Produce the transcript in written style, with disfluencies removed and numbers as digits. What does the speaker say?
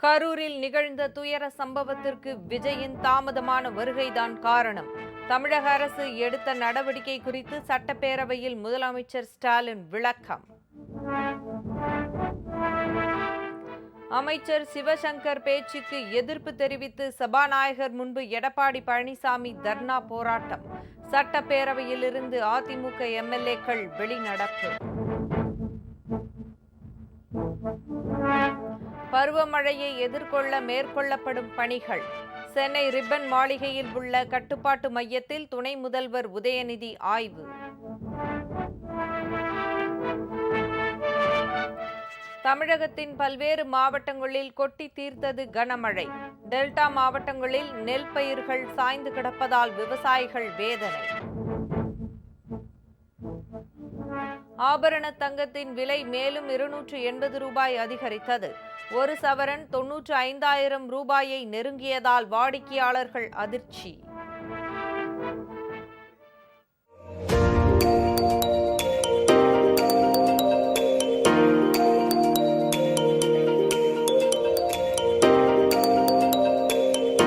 கரூரில் நிகழ்ந்த துயர சம்பவத்திற்கு விஜயின் தாமதமான வருகைதான் காரணம். தமிழக அரசு எடுத்த நடவடிக்கை குறித்து சட்டப்பேரவையில் முதலமைச்சர் ஸ்டாலின் விளக்கம். அமைச்சர் சிவசங்கர் பேச்சுக்கு எதிர்ப்பு தெரிவித்து சபாநாயகர் முன்பு எடப்பாடி பழனிசாமி தர்ணா போராட்டம். சட்டப்பேரவையிலிருந்து அதிமுக எம்எல்ஏக்கள் வெளிநடப்பு. பருவமழையை எதிர்கொள்ள மேற்கொள்ளப்படும் பணிகள். சென்னை ரிப்பன் மாளிகையில் உள்ள கட்டுப்பாட்டு மையத்தில் துணை முதல்வர் உதயநிதி ஆய்வு. தமிழகத்தின் பல்வேறு மாவட்டங்களில் கொட்டி தீர்த்தது கனமழை. டெல்டா மாவட்டங்களில் நெல் பயிர்கள் சாய்ந்து கிடப்பதால் விவசாயிகள் வேதனை. ஆபரண தங்கத்தின் விலை மேலும் 280 ரூபாய் அதிகரித்தது. ஒரு சவரன் 95,000 ரூபாயை நெருங்கியதால் வாடிக்கையாளர்கள் அதிர்ச்சி.